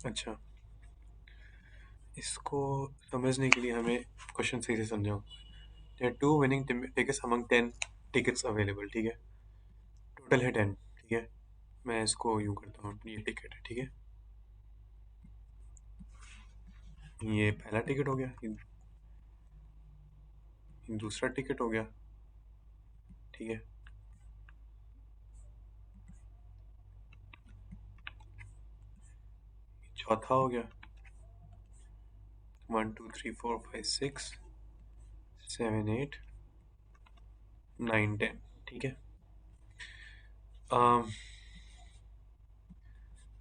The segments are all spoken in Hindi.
अच्छा, इसको समझने के लिए हमें क्वेश्चन सही से समझाओ। There are 2 winning tickets among 10 tickets available, ठीक है? टोटल है 10, ठीक है? मैं इसको यूँ करता हूँ, ये टिकट है, ठीक है? ये पहला टिकट हो गया, ये दूसरा टिकट हो गया, ठीक है? चौथा हो गया, 1 2 3 4 5 6 7 8 9 10, ठीक है? अम,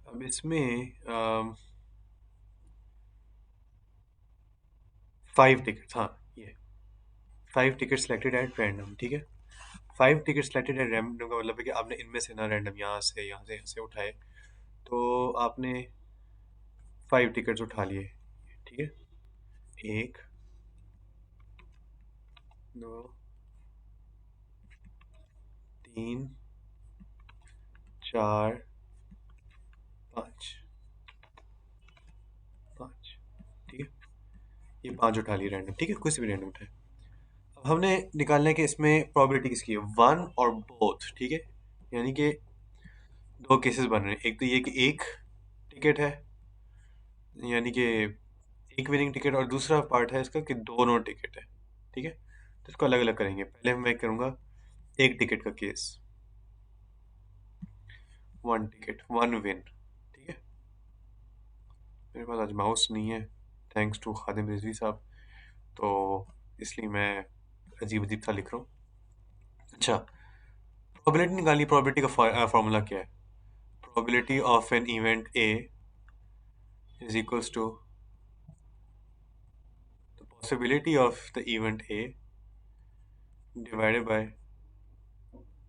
अब इसमें 5 टिकट्स, हाँ, ये 5 टिकट सेलेक्टेड एट रैंडम, ठीक है? 5 टिकट सेलेक्टेड एट रैंडम का मतलब है कि आपने इनमें से ना रैंडम यहाँ से उठाए, तो आपने 5 टिकट्स उठा लिए, ठीक है? 1 2 3 4 5 5, ठीक है? ये 5 उठा लिए रैंडम, ठीक है? कोई से भी रैंडम उठाए। अब हमने निकालना है कि इसमें प्रोबेबिलिटी किसकी है, 1 और बोथ, ठीक है? यानी कि दो केसेस बन रहे हैं, एक तो ये कि एक टिकट है, यानी कि एक विनिंग टिकट, और दूसरा पार्ट है इसका कि दोनों टिकट है, ठीक है? तो इसको अलग अलग करेंगे। पहले मैं करूँगा एक टिकट का केस, 1 टिकट 1 विन, ठीक है? मेरे पास आज माउस नहीं है, थैंक्स टू खादिम रिजवी साहब, तो इसलिए मैं अजीब अजीब सा लिख रहा हूँ। अच्छा, प्रोबेबिलिटी निकालनी। प्रोबेबिलिटी का फॉर्मूला क्या है? Probability of an event A is equals to the possibility of the event A divided by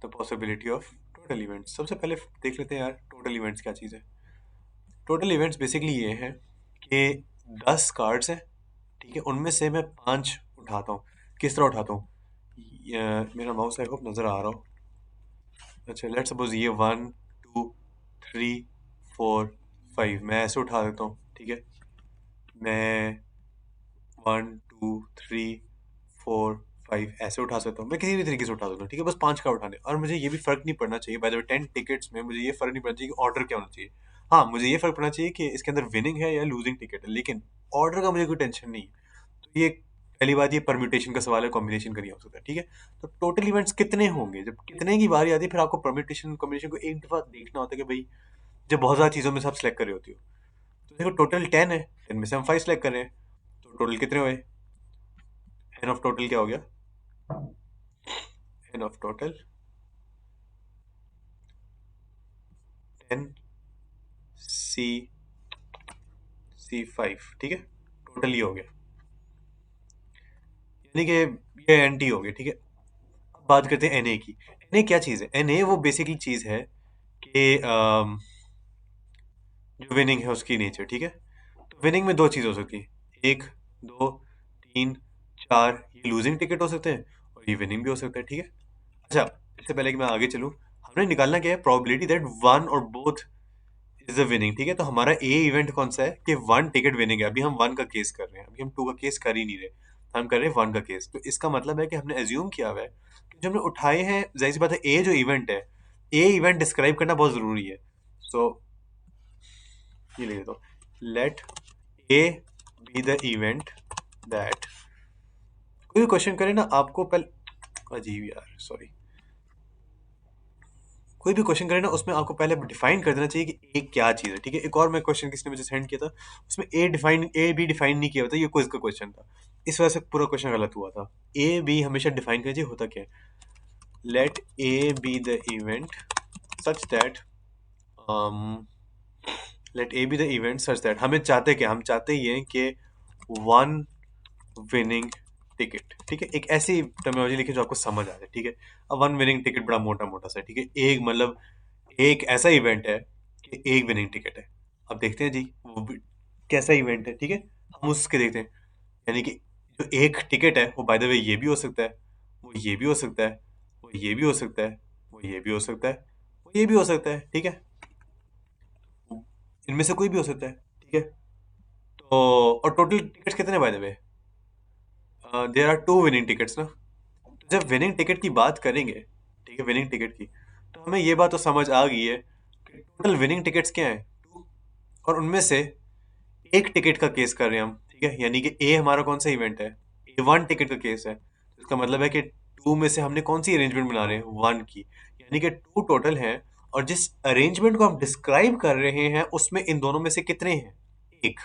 the possibility of total events. सबसे पहले देख लेते हैं यार, टोटल इवेंट्स क्या चीज़ है। टोटल इवेंट्स बेसिकली ये है कि 10 कार्ड्स हैं, ठीक है? उनमें से मैं 5 उठाता हूँ। किस तरह उठाता हूँ? मेरा माउस आई होप नज़र आ रहा हो। अच्छा, लेट्स सपोज ये 1 2 3 4 5 मैं ऐसे उठा देता हूँ, ठीक है? मैं 1 2 3 4 5 ऐसे उठा सकता हूँ, मैं किसी भी तरीके से उठा सकता हूँ, ठीक है? बस 5 का उठाने, और मुझे ये भी फ़र्क नहीं पड़ना चाहिए, बाय द वे 10 टिकट्स में मुझे ये फ़र्क नहीं पड़ना चाहिए कि ऑर्डर क्या होना चाहिए। हाँ, मुझे ये फ़र्क पड़ना चाहिए कि इसके अंदर विनिंग है या लूजिंग टिकट है, लेकिन ऑर्डर का मुझे कोई टेंशन नहीं है। तो ये पहली बात, ये परम्यूटेशन का सवाल है, कॉम्बिनेशन का नहीं हो सकता, ठीक है? तो टोटल इवेंट्स कितने होंगे? जब कितने की बारी आती है, फिर आपको परम्यूटेशन कॉम्बिनेशन को एक दफ़ा देखना होता है कि भाई, जब बहुत ज़्यादा चीज़ों में से आप सेलेक्ट कर रहे होती हो। तो देखो टोटल 10 है, 10 में से हम 5 सेलेक्ट कर रहे हैं, तो टोटल कितने हुए? एन ऑफ टोटल क्या हो गया? एन ऑफ टोटल 10 C5, ठीक है? टोटल ये हो गया, यानी कि ये एन टी हो गया, ठीक है? अब बात करते हैं एन ए की। एन ए क्या चीज़ है? एन ए वो बेसिकली चीज़ है कि जो विनिंग है उसकी नेचर, ठीक है? तो विनिंग में दो चीज़ हो सकती है, एक दो तीन चार, ये लूजिंग टिकट हो सकते हैं और ये विनिंग भी हो सकता है, ठीक है? अच्छा, इससे पहले कि मैं आगे चलूँ, हमने निकालना क्या है? प्रोबेबिलिटी दैट वन और बोथ इज अ विनिंग, ठीक है? तो हमारा ए इवेंट कौन सा है कि 1 टिकट विनिंग है। अभी हम 1 का केस कर रहे हैं, अभी हम 2 का केस कर ही नहीं रहे, हम कर रहे हैं 1 का केस। तो इसका मतलब है कि हमने एज्यूम किया हुआ है कि जो हमने उठाए हैं, जाहिर सी बात है, ए जो इवेंट है, ए इवेंट डिस्क्राइब करना बहुत ज़रूरी है। सो ये लिख देता हूँ, let A be the event that, कोई भी क्वेश्चन करे ना आपको पहले, अजीब यार, सॉरी, कोई भी क्वेश्चन करे ना उसमें आपको पहले डिफाइन कर देना चाहिए कि ए क्या चीज़ है, ठीक है? एक और मैं क्वेश्चन किसने मुझे सेंड किया था, उसमें ए बी डिफाइन नहीं किया होता, ये क्विज का क्वेश्चन था, इस वजह से पूरा क्वेश्चन गलत हुआ था। ए बी हमेशा डिफाइन करना चाहिए, होता क्या है? Let A be the event such that, let A be the event such that, हमें चाहते क्या? हम चाहते ये हैं कि वन विनिंग टिकट, ठीक है? एक ऐसी टर्मिनोलॉजी लिखी जो आपको समझ आ जाए, ठीक है? अब वन विनिंग टिकट बड़ा मोटा मोटा सा है, ठीक है? एक मतलब एक ऐसा इवेंट है कि एक विनिंग टिकट है। अब देखते हैं जी वो कैसा इवेंट है, ठीक है? हम उसके देखते हैं, यानी कि जो एक टिकट है वो बाय द वे ये भी हो सकता है, वो ये भी हो सकता है, वो ये भी हो सकता है, वो ये भी हो सकता है, वो ये भी हो सकता है, ठीक है? इनमें से कोई भी हो सकता है, ठीक है। तो और टोटल टिकट्स कितने by the way? There are two winning tickets ना। तो जब विनिंग टिकट की बात करेंगे, ठीक है, विनिंग टिकट की, तो हमें ये बात तो समझ आ गई है कि टोटल विनिंग टिकट्स क्या हैं, टू। और उनमें से एक टिकट का केस कर रहे हैं हम, ठीक है, यानी कि ए हमारा कौन सा इवेंट है, ए वन टिकट का केस है, तो इसका मतलब है कि टू में से हमने कौन सी अरेंजमेंट बना रहे हैं, वन की, यानी कि टू टोटल हैं। और जिस अरेंजमेंट को हम डिस्क्राइब कर रहे हैं उसमें इन दोनों में से कितने हैं, एक।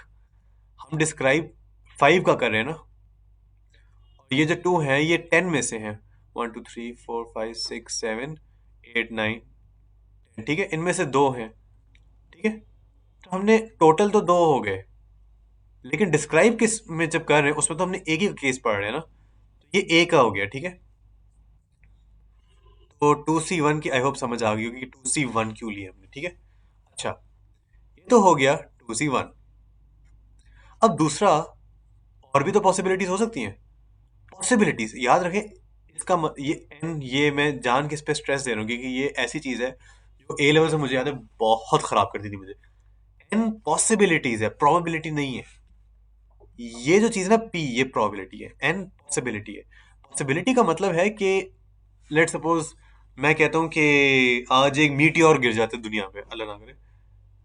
हम डिस्क्राइब फाइव का कर रहे हैं ना, और ये जो टू है ये टेन में से हैं, one two three four five six seven eight nine, ठीक है, इनमें से दो हैं, ठीक है। तो हमने टोटल तो दो हो गए, लेकिन डिस्क्राइब किस में जब कर रहे हैं उसमें तो हमने एक ही केस पढ़ रहे हैं ना, तो ये ए का हो गया, ठीक है। तो टू सी वन की आई होप समझ आ गई होगी कि टू सी वन क्यों लिया हमने, ठीक है। अच्छा, ये तो हो गया टू सी वन। अब दूसरा, और भी तो पॉसिबिलिटीज हो सकती हैं। पॉसिबिलिटीज याद रखें, ये एन, ये मैं जान के इस पे स्ट्रेस दे रहा हूँ क्योंकि ये ऐसी चीज है जो ए लेवल से मुझे याद है बहुत खराब करती थी मुझे। एन पॉसिबिलिटीज है, प्रोबेबिलिटी नहीं है। ये जो चीज है ना, पी, ये प्रोबेबिलिटी है, एन पॉसिबिलिटी है। पॉसिबिलिटी का मतलब है कि लेट सपोज मैं कहता हूँ कि आज एक मीटियोर गिर जाता है दुनिया पे, अल्लाह ना करे।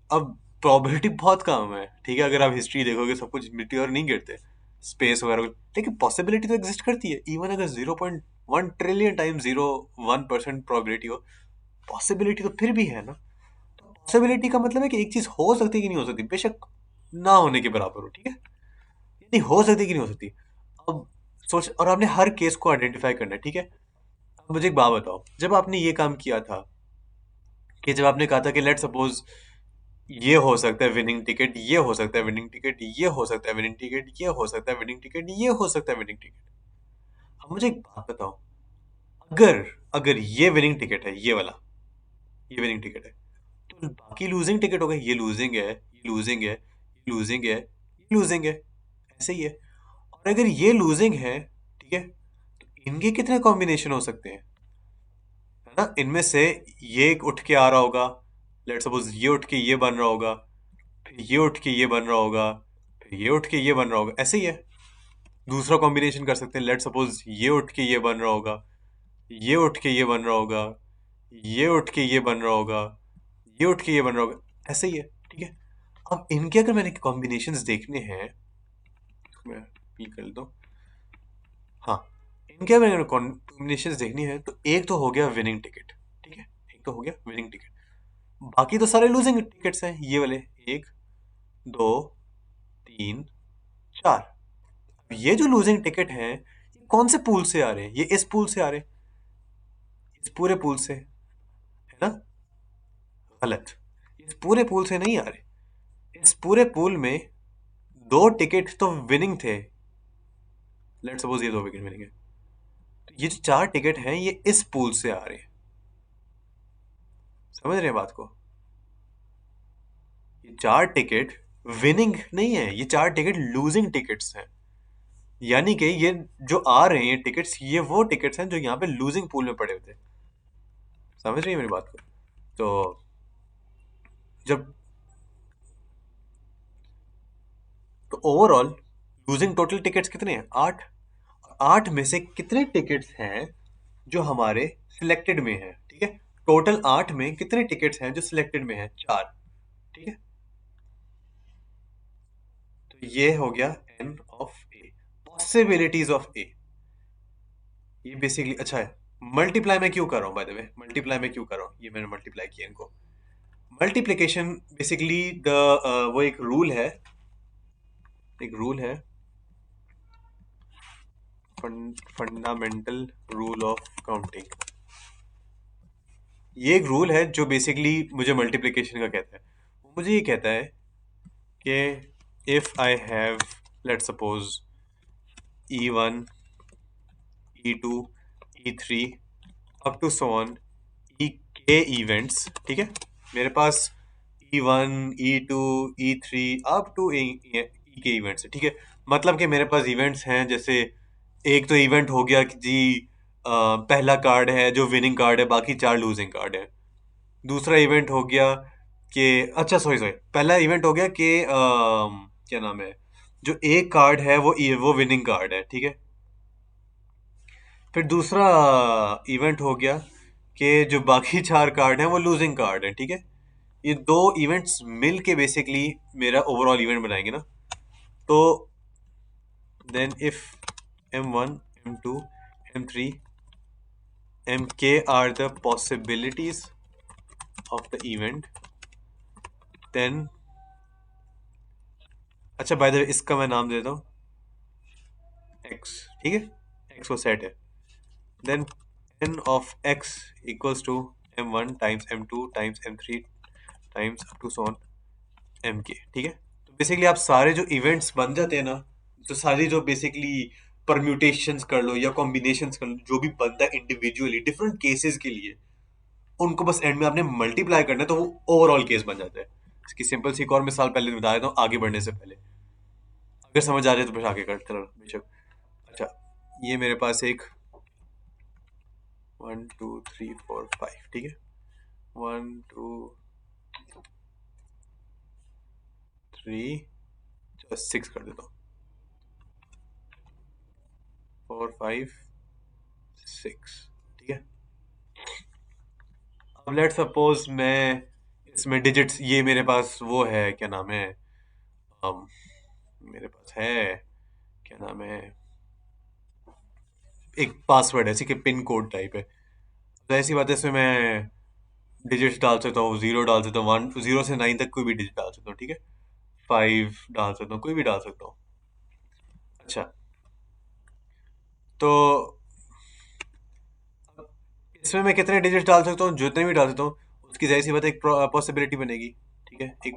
अब प्रोबेबिलिटी बहुत कम है, ठीक है, अगर आप हिस्ट्री देखोगे सब कुछ मीटियोर नहीं गिरते, स्पेस वगैरह, लेकिन पॉसिबिलिटी तो एग्जिस्ट करती है। इवन अगर 0.1 ट्रिलियन टाइम 0.1% प्रोबेबिलिटी हो, पॉसिबिलिटी तो फिर भी है ना। पॉसिबिलिटी का मतलब है कि एक चीज हो सकती है कि नहीं हो सकती, बेशक ना होने के बराबर हो, ठीक है, नहीं हो सकती कि नहीं हो सकती। अब सोच, और आपने हर केस को आइडेंटिफाई करना है, ठीक है। अब मुझे एक बात बताओ, जब आपने ये काम किया था कि जब आपने कहा था कि लेट सपोज ये हो सकता है विनिंग टिकट, ये हो सकता है विनिंग टिकट, ये हो सकता है विनिंग टिकट, ये हो सकता है विनिंग टिकट, ये हो सकता है विनिंग टिकट। अब मुझे एक बात बताओ, अगर अगर ये विनिंग टिकट है, ये वाला, ये विनिंग टिकट है, तो बाकी लूजिंग टिकट हो गए, ये लूजिंग है, ये लूजिंग है, ये लूजिंग है, ये लूजिंग है, ऐसे ही है। और अगर ये लूजिंग है, ठीक है, तो इनके कितने कॉम्बिनेशन हो सकते हैं, है ना। इनमें से ये उठ के आ रहा होगा, लेट सपोज ये उठ के ये बन रहा होगा, फिर ये उठ के ये बन रहा होगा, फिर ये उठ के ये बन रहा होगा, ऐसे ही है। दूसरा कॉम्बिनेशन कर सकते हैं, लेट सपोज ये उठ के ये बन रहा होगा, ये उठ के ये बन रहा होगा, ये उठ के ये बन रहा होगा, ये उठ के ये बन रहा होगा, ऐसे ही है, ठीक है। अब इनके अगर मैंने कॉम्बिनेशंस देखने हैं, मैं क्लिक कर लेता हूँ, हाँ, इनके अगर मैंने कॉम्बिनेशंस देखनी है तो एक तो हो गया विनिंग टिकट, ठीक है, एक तो हो गया विनिंग टिकट, बाकी तो सारे लूजिंग टिकट्स हैं, ये वाले, एक, दो, तीन, चार। अब ये जो लूजिंग टिकट हैं, ये कौन से पूल से आ रहे हैं, ये इस पूल से आ रहे हैं, इस पूरे पूल से, है ना। गलत, इस पूरे पूल से नहीं आ रहे। इस पूरे पूल में दो टिकट तो विनिंग थे, लेट्स सपोज ये दो विकेट विनिंग है, तो ये जो चार टिकट हैं ये इस पूल से आ रहे हैं, समझ रहे हैं बात को। ये चार टिकट विनिंग नहीं है, ये चार टिकट लूजिंग टिकट्स हैं, यानी कि ये जो आ रहे हैं टिकट्स, ये वो टिकट्स हैं जो यहाँ पे लूजिंग पूल में पड़े होते हैं, समझ रही है मेरी बात को। तो जब, तो ओवरऑल लूजिंग टोटल टिकट्स कितने हैं, आठ। आठ में से कितने टिकट्स हैं जो हमारे सिलेक्टेड में हैं, ठीक है। टोटल आठ में कितने टिकट्स हैं जो सिलेक्टेड में हैं, चार, ठीक है। तो ये हो गया n of A, possibilities of A. ये बेसिकली अच्छा है। मल्टीप्लाई में क्यों कर रहा हूँ, बाय द वे, मल्टीप्लाई में क्यों कर रहा हूँ, ये मैंने मल्टीप्लाई किया इनको। मल्टीप्लिकेशन बेसिकली द, वो एक रूल है, एक रूल है, फंडामेंटल रूल ऑफ काउंटिंग। ये एक रूल है जो बेसिकली मुझे मल्टीप्लिकेशन का कहता है। वो मुझे ये कहता है कि if I have, let suppose, E1, E2, E3 up to so on E के इवेंट्स, ठीक है। मेरे पास E1, E2, E3 up to ई के इवेंट्स है, ठीक है। मतलब कि मेरे पास इवेंट्स हैं, जैसे एक तो इवेंट हो गया कि जी पहला कार्ड है जो विनिंग कार्ड है, बाकी चार लूजिंग कार्ड है। दूसरा इवेंट हो गया कि अच्छा सॉरी सॉरी, पहला इवेंट हो गया कि क्या नाम है, जो एक कार्ड है वो विनिंग कार्ड है, ठीक है। फिर दूसरा इवेंट हो गया कि जो बाकी चार कार्ड हैं वो लूजिंग कार्ड हैं, ठीक है। ये दो इवेंट्स मिल के बेसिकली मेरा ओवरऑल इवेंट बनाएंगे ना। तो then if M1, M2, M3, MK are the possibilities of the event, then अच्छा बाय द वे इसका मैं नाम देता हूँ x, ठीक है। x वो सेट है। Then n of x equals to M1 times M2 times M3 times up to so on MK, ठीक है। तो बेसिकली आप सारे जो इवेंट्स बन जाते हैं ना, तो सारी जो बेसिकली परम्यूटेशंस कर लो या कॉम्बिनेशंस कर लो, जो भी बनता है इंडिविजुअली डिफरेंट केसेस के लिए, उनको बस एंड में आपने मल्टीप्लाई करना है तो वो ओवरऑल केस बन जाता है। इसकी सिंपल सी एक और मिसाल पहले बता देता हूँ आगे बढ़ने से पहले, अगर समझ आ जाए तो फिर आगे करते रहो बेशक। अच्छा, ये मेरे पास एक 1 2 3 4 5, ठीक है। 1 2 3 6 कर देता हूँ, 4 5 6, ठीक है। अब लेट सपोज मैं इसमें डिजिट्स, ये मेरे पास वो है क्या नाम है, um, मेरे पास है क्या नाम है, एक पासवर्ड है, ऐसी कि पिन कोड टाइप है। तो ऐसी बात है, इसमें मैं डिजिट्स डाल सकता हूँ, जीरो डाल सकता हूँ, 1 0 से 9 तक कोई भी डिजिट डाल सकता हूँ, ठीक है। 5 डाल सकता हूँ, कोई भी डाल सकता हूँ। अच्छा, तो इसमें मैं कितने डिजिट डाल सकता हूँ, जितने भी डाल सकता हूँ उसकी जाहिर सी बात है एक पॉसिबिलिटी बनेगी, ठीक है। एक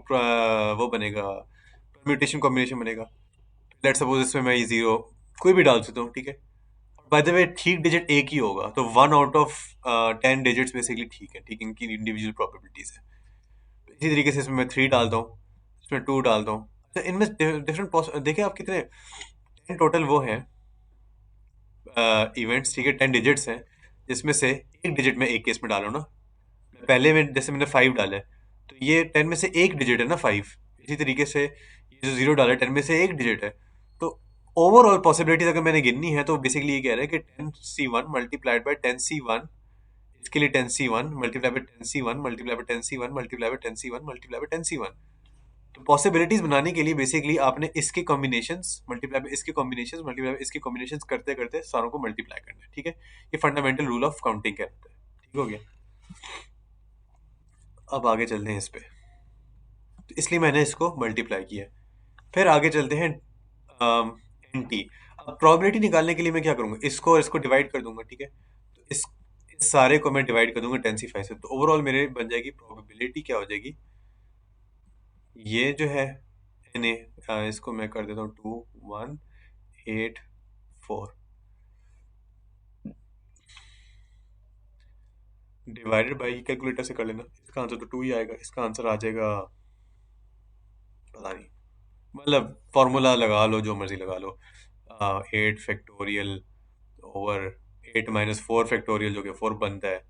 वो बनेगा, परम्यूटेशन कॉम्बिनेशन बनेगा। लेट सपोज इसमें मैं ये जीरो कोई भी डाल सकता हूँ, ठीक है। बाय द वे ठीक डिजिट एक ही होगा, तो 1 आउट ऑफ 10 डिजिट्स बेसिकली ठीक है, ठीक है, इनकी इंडिविजुअल प्रोबेबिलिटीज है। इसी तरीके से इसमें मैं 3 डालता हूँ, इसमें 2 डालता हूँ। अच्छा, इनमें डिफरेंट देखिए आप कितने 10 टोटल वो हैं इवेंट्स, ठीक है, 10 डिजिट्स हैं, जिसमें से एक डिजिट में एक केस में डालो ना। पहले में जैसे मैंने 5 डाला है, तो ये 10 में से एक डिजिट है ना 5। इसी तरीके से ये जो जीरो डाला है 10 में से एक डिजिट है। तो ओवरऑल पॉसिबिलिटीज अगर मैंने गिननी है तो बेसिकली ये कह रहा है कि 10C1 मल्टीप्लाइड बाई 10C1, इसके लिए 10C1 multiply by 10C1 multiply by 10C1 multiply by 10C1 multiply by 10C1। तो पॉसिबिलिटीज बनाने के लिए बेसिकली आपने इसके कॉम्बिनेशंस मल्टीप्लाई बाई इसके कॉम्बिनेशंस मल्टीप्लाई बाई इसके कॉम्बिनेशंस करते करते सारों को मल्टीप्लाई करना है, ठीक है। ये फंडामेंटल रूल ऑफ काउंटिंग कहलाता है, ठीक हो गया। अब आगे चलते हैं इस पे, तो इसलिए मैंने इसको मल्टीप्लाई किया। फिर आगे चलते हैं एन टी। अब प्रोबेबिलिटी निकालने के लिए मैं क्या करूंगा, इसको और इसको डिवाइड कर दूंगा, ठीक है। तो इस सारे को मैं डिवाइड कर दूंगा 10C5 से, तो ओवरऑल मेरे बन जाएगी प्रोबेबिलिटी क्या हो जाएगी, ये जो है एन ए, इसको मैं कर देता हूँ 2 1 8 4 डिवाइडेड बाई, कैलकुलेटर से कर लेना, इसका आंसर तो 2 ही आएगा, इसका आंसर आ जाएगा पता नहीं, मतलब फॉर्मूला लगा लो जो मर्जी लगा लो, 8 फैक्टोरियल ओवर 8 - 4 फैक्टोरियल जो कि 4 बनता है,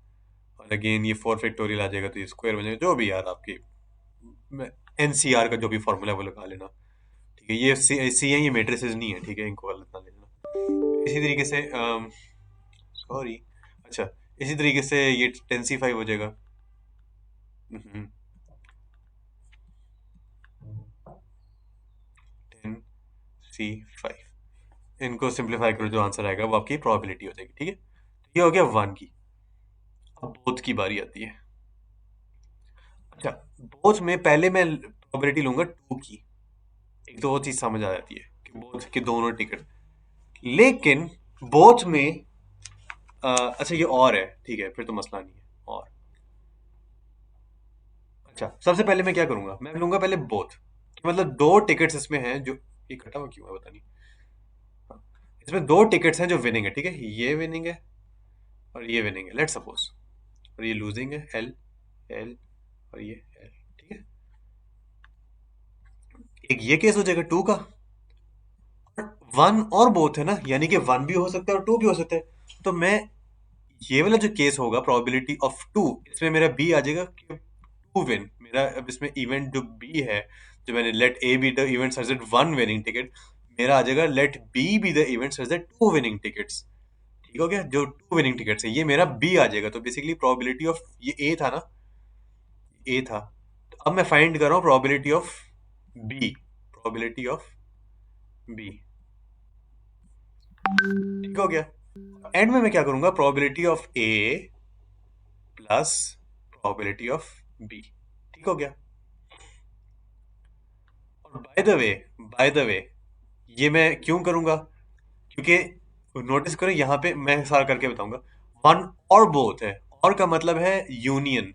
और अगेन ये 4 फैक्टोरियल आ जाएगा तो ये स्क्वायर बन जाएगा, जो भी यार आपकी एनसीआर का जो भी फॉर्मूला है वो लगा लेना, ठीक है। ये सी है, ये मेट्रिसेस नहीं है, ठीक है, इनको गलत ना लेना। इसी तरीके से सॉरी, अच्छा, इसी तरीके से ये 10C5 हो जाएगा। 10C5, इनको सिंप्लीफाई करो, जो आंसर आएगा वो आपकी प्रोबेबिलिटी हो जाएगी, ठीक है। तो ये हो गया 1 की। अब बोथ की बारी आती है। अच्छा, बोथ में पहले मैं प्रोबेबिलिटी लूंगा 2 की। एक तो वो चीज समझ आ जाती है कि बोथ के दोनों टिकट, लेकिन बोथ में अच्छा ये और है, ठीक है, फिर तो मसला नहीं है। और अच्छा, सबसे पहले मैं क्या करूंगा, मैं लूंगा पहले बोथ, मतलब दो टिकट्स इसमें हैं जो, ये कटा हुआ क्यों है पता नहीं। हाँ, इसमें दो टिकट्स हैं जो विनिंग है, ठीक है, ये विनिंग है और ये विनिंग है, लेट सपोज, और ये लूजिंग है, एल एल, और ये एल, ठीक है। एक ये केस हो जाएगा 2 का, 1 और बोथ है ना, यानी कि 1 भी हो सकता है और 2 भी हो सकता है। तो मैं ये वाला जो केस होगा प्रोबेबिलिटी ऑफ 2, इसमें मेरा बी आ जाएगा कि टू विन, मेरा अब इसमें इवेंट जो बी है, जो मैंने let A be the event such that one winning ticket, मेरा आ जाएगा let B be the event such that two winning tickets. ठीक हो गया, जो टू विनिंग टिकट्स है ये मेरा बी आ जाएगा। तो बेसिकली प्रोबेबिलिटी ऑफ, ये ए था ना, ए था, तो अब मैं फाइंड कर रहा हूँ probability of B, probability of B. ठीक हो गया। एंड में मैं क्या करूंगा, probability of A plus probability of B. ठीक हो गया। और बाय द वे ये मैं क्यों करूंगा, क्योंकि नोटिस करो यहाँ पे मैं सारा करके बताऊंगा, वन और बोथ है, और का मतलब है यूनियन।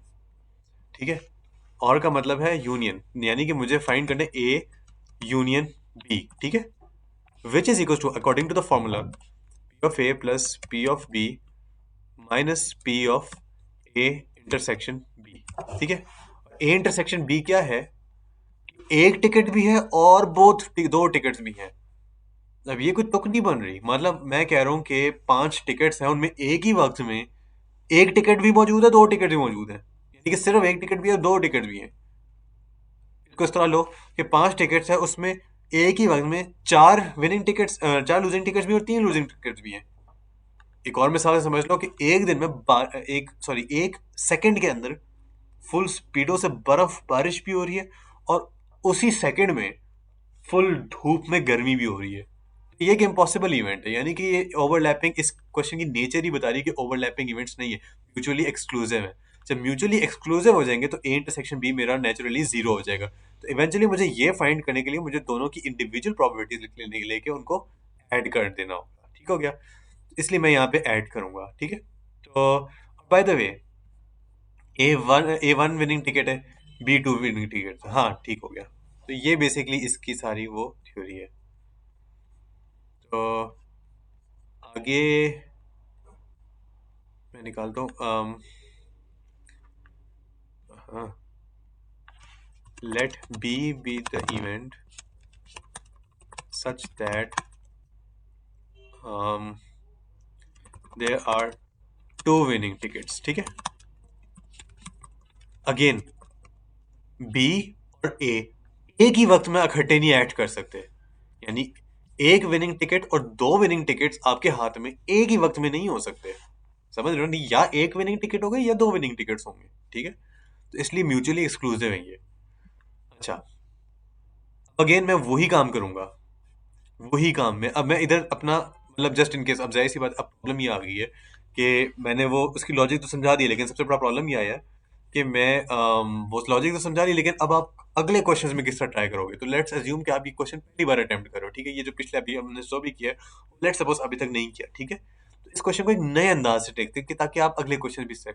ठीक है, और का मतलब है यूनियन, यानी कि मुझे फाइंड करने ए यूनियन बी। ठीक है, which is equal to according to the formula P of A plus P of B minus P of A intersection B. ठीक है, ए इंटरसेक्शन बी क्या है, एक टिकट भी है और बोथ दो टिकट्स भी हैं। अब ये कोई तुक नहीं बन रही, मतलब मैं कह रहा हूँ कि 5 टिकट्स हैं, उनमें एक ही वक्त में एक टिकट भी मौजूद है, दो टिकट भी मौजूद है, यानी कि सिर्फ एक टिकट भी है, दो टिकट भी है। इसको इस तरह लो कि 5 टिकट्स है, उसमें एक ही वक्त में चार विनिंग टिकट्स, चार लूजिंग टिकट्स भी और तीन लूजिंग टिकट्स भी हैं। एक और मिसाल से समझ लो कि एक दिन में एक सेकंड के अंदर फुल स्पीडों से बर्फ बारिश भी हो रही है, और उसी सेकंड में फुल धूप में गर्मी भी हो रही है। ये एक इम्पॉसिबल इवेंट है, यानी कि ये ओवरलैपिंग, इस क्वेश्चन की नेचर ही बता रही है कि ओवरलैपिंग इवेंट्स नहीं है, म्यूचुअली एक्सक्लूसिव है। जब म्यूचुअली एक्सक्लूसिव हो जाएंगे तो ए इंटरसेक्शन बी मेरा नेचुरली जीरो हो जाएगा। तो इवेंचुअली मुझे ये फाइंड करने के लिए मुझे दोनों की इंडिविजुअल प्रोबेबिलिटीज लेके उनको ऐड कर देना होगा। ठीक हो गया, इसलिए मैं यहाँ पे ऐड करूंगा। ठीक है, तो bye the way A one winning ticket है, बी टू विनिंग टिकट, हाँ ठीक हो गया। तो ये बेसिकली इसकी सारी वो थ्योरी है। तो आगे मैं निकालता हूँ, हाँ, let B be the event such that there are two winning tickets. ठीक है, अगेन बी और ए एक ही वक्त में इकट्ठे नहीं ऐड कर सकते, यानी एक विनिंग टिकट और दो विनिंग टिकट्स आपके हाथ में एक ही वक्त में नहीं हो सकते। समझ रहे हो नहीं, या एक विनिंग टिकट होगा या दो विनिंग टिकट्स होंगे। ठीक है, तो इसलिए म्यूचुअली एक्सक्लूसिव है ये। अच्छा, अगेन मैं वही काम करूंगा, वही काम में अब मैं इधर अपना, मतलब जस्ट इन केस, अब जाहिर सी बात, अब प्रॉब्लम ये आ गई है कि मैंने वो उसकी लॉजिक तो समझा दी, लेकिन सबसे बड़ा प्रॉब्लम ये आया है कि मैं वो लॉजिक तो समझा ली, लेकिन अब आप अगले क्वेश्चंस में किस तरह ट्राई करोगे। तो लेट्स अज्यूम कि आप ये क्वेश्चन पहली बार अटेम्प्ट करो। ठीक है, ये जो पिछले अभी हमने जो भी किया है, लेट्स सपोज अभी तक नहीं किया। ठीक है, तो इस क्वेश्चन को एक नए अंदाज से देखते हैं कि ताकि आप अगले क्वेश्चन भी से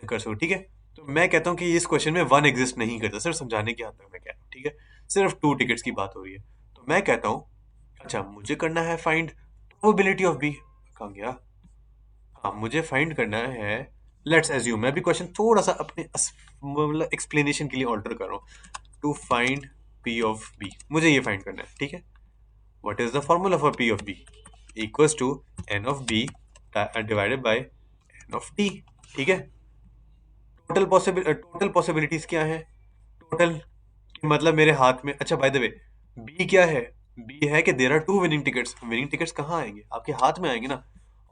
कर सको। ठीक है, तो मैं कहता हूँ कि इस क्वेश्चन में वन एग्जिस्ट नहीं करता, सिर्फ समझाने की हद तक मैं कह रहा हूँ। ठीक है, सिर्फ टू टिकट्स की बात हो रही है। तो मैं कहता हूँ, अच्छा मुझे करना है फाइंड प्रोबेबिलिटी ऑफ बी। कहाँ गया, हाँ मुझे फाइंड करना है, लेट्स एज्यूम, मैं भी क्वेश्चन थोड़ा सा अपने मतलब एक्सप्लेनेशन के लिए ऑल्टर कर रहा हूँ। To find P of B, मुझे ये फाइंड करना है। ठीक है, what is the formula for P of B, equals to n of B divided by n of T. ठीक है, टोटल पॉसिबिलिटीज क्या है, टोटल मतलब मेरे हाथ में, अच्छा बाय द वे बी क्या है, बी है कि there are two winning tickets. Winning tickets कहाँ आएंगे, आपके हाथ में आएंगे ना,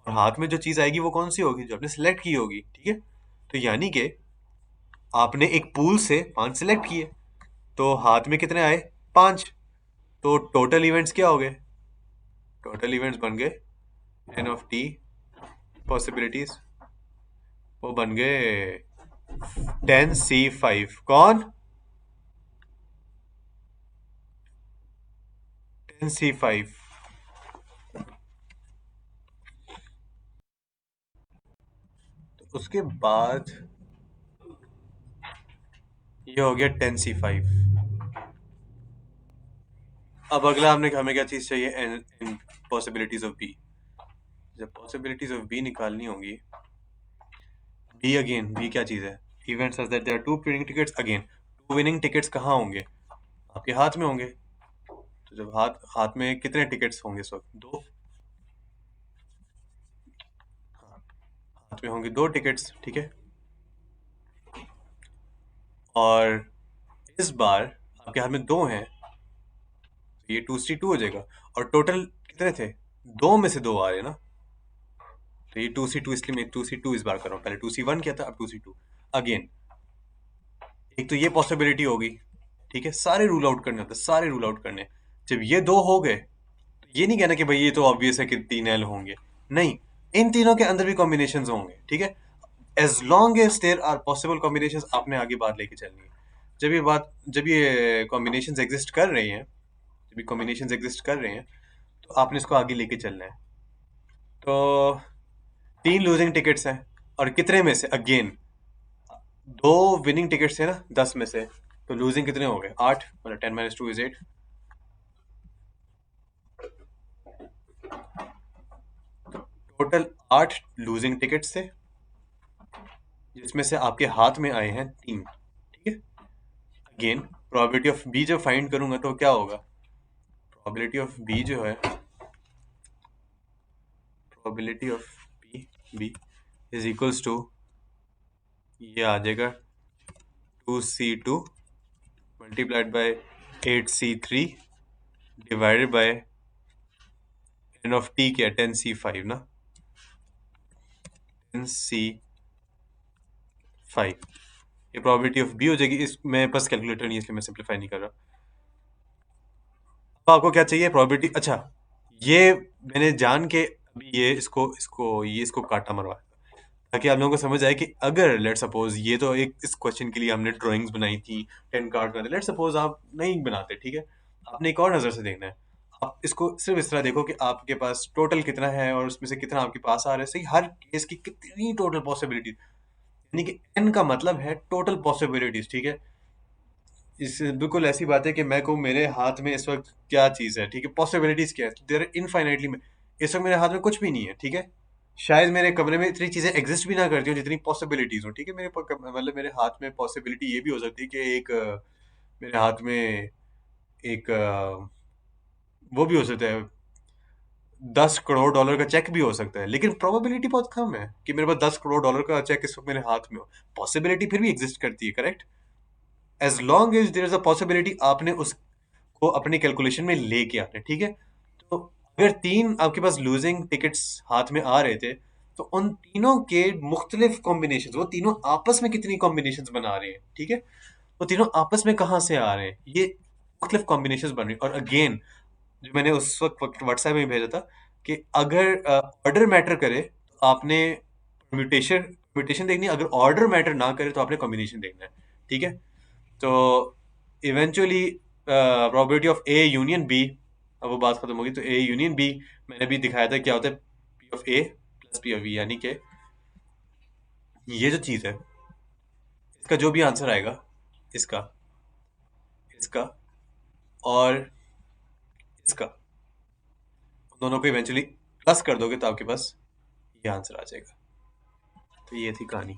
और हाथ में जो चीज आएगी वो कौन सी होगी, जो आपने सिलेक्ट की होगी। ठीक है, तो यानी कि आपने एक पूल से 5 सिलेक्ट किए, तो हाथ में कितने आए, 5। तो टोटल इवेंट्स क्या हो गए, टोटल इवेंट्स बन गए एन ऑफ टी पॉसिबिलिटीज, वो बन गए 10C5। कौन, 10C5। तो उसके बाद ये हो गया 10C5। अब अगला हमने हमें क्या चीज चाहिए, इन पॉसिबिलिटीज ऑफ बी। जब पॉसिबिलिटीज ऑफ बी निकालनी होगी, बी अगेन, बी क्या चीज है, event such that there are two winning tickets. Again two winning tickets कहाँ होंगे, आपके हाथ में होंगे। तो जब हाथ हाथ में कितने टिकट्स होंगे इस वक्त, दो, हाथ में होंगे दो टिकट्स। ठीक है, और इस बार आपके हाथ में 2 हैं, तो ये 2C2 हो जाएगा। और टोटल कितने थे? 2 में से 2 आ रहे हैं ना, तो ये 2C2, इसलिए मैं 2C2 इस बार कर रहा हूँ। पहले 2C1 किया था, अब 2C2 अगेन। एक तो ये पॉसिबिलिटी होगी, ठीक है, सारे रूल आउट करने होते हैं, सारे रूल आउट करने। जब ये 2 हो गए तो ये नहीं कहना कि भाई ये तो ऑब्वियस है कि 3 एल होंगे, नहीं, इन तीनों के अंदर भी कॉम्बिनेशंस होंगे, ठीक है। As long as there are possible combinations, आपने आगे बात लेके चलनी है। जब ये कॉम्बिनेशंस एग्जिस्ट कर रहे हैं, जब ये कॉम्बिनेशंस एग्जिस्ट कर रहे हैं, तो आपने इसको आगे लेके चलना है। तो 3 लूजिंग टिकट्स हैं, और कितने में से, अगेन 2 विनिंग टिकट्स है ना 10 में से, तो लूजिंग कितने हो गए? 8, मतलब 10 - 2 = 8। टोटल 8 लूजिंग टिकट्स थे, जिसमें से आपके हाथ में आए हैं 3, ठीक है। अगेन प्रोबेबिलिटी ऑफ बी जब फाइंड करूंगा तो क्या होगा? प्रोबेबिलिटी ऑफ बी जो है, probability of B is equals to, ये आ जाएगा 2C2 multiplied by 8C3 divided by n of T, क्या 10C5 ना, 10C5। ये प्रोबेबिलिटी ऑफ बी हो जाएगी। इस मैं बस कैलकुलेटर नहीं है, इसलिए मैं सिंप्लीफाई नहीं कर रहा। तो आपको क्या चाहिए? प्रोबेबिलिटी। अच्छा, ये मैंने जान के अभी ये इसको काटा मरवाया, ताकि आप लोगों को समझ आए कि अगर लेट सपोज, ये तो एक इस क्वेश्चन के लिए हमने ड्राइंग्स बनाई थी, 10 कार्ड बनाते, लेट सपोज आप नहीं बनाते, ठीक है, आपने एक और नज़र से देखना है। आप इसको सिर्फ इस तरह देखो कि आपके पास टोटल कितना है और उसमें से कितना आपके पास आ रहा है, सही, हर केस की कितनी टोटल पॉसिबिलिटी, यानी कि एन का मतलब है टोटल पॉसिबिलिटीज, ठीक है। इस बिल्कुल ऐसी बात है कि मैं कहूँ मेरे हाथ में इस वक्त क्या चीज़ है, ठीक है, पॉसिबिलिटीज क्या है, देर इनफाइनाइटली में। इस वक्त मेरे हाथ में कुछ भी नहीं है, ठीक है। शायद मेरे कमरे में इतनी चीज़ें एग्जिस्ट भी ना करती हो जितनी पॉसिबिलिटीज हो, ठीक है। मतलब मेरे हाथ में पॉसिबिलिटी ये भी हो सकती है कि मेरे हाथ में एक वो भी हो सकता है, $10 करोड़ का चेक भी हो सकता है, लेकिन प्रोबेबिलिटी बहुत कम है कि मेरे पास $10 करोड़ का चेक इस वक्त मेरे हाथ में हो। पॉसिबिलिटी फिर भी एग्जिस्ट करती है, correct. As long as there is a possibility, आपने उसको अपनी कैलकुलेशन में लेके आना है, ठीक है। तो अगर 3 आपके पास लूजिंग टिकट्स हाथ में आ रहे थे, तो उन तीनों के मुख्तलिफ कॉम्बिनेशन, वो तीनों आपस में कितनी कॉम्बिनेशन बना रहे हैं, ठीक है, वो तीनों आपस में कहाँ से आ रहे हैं, ये मुख्तलिफ कॉम्बिनेशन बन रही हैं। और अगेन, जो मैंने उस वक्त व्हाट्सएप में भेजा था, कि अगर ऑर्डर मैटर करे तो आपने म्यूटेशन म्यूटेशन देखनी है, अगर ऑर्डर मैटर ना करे तो आपने कॉम्बिनेशन देखना है, ठीक है। तो eventually probability of A union B, अब वो बात खत्म होगी, तो ए यूनियन बी मैंने भी दिखाया था क्या होता है, P of A plus P of B, यानी कि ये जो चीज़ है, इसका जो भी आंसर आएगा, इसका, इसका और इसका, दोनों को इवेंचुअली प्लस कर दोगे तो आपके पास ये आंसर आ जाएगा। तो ये थी कहानी।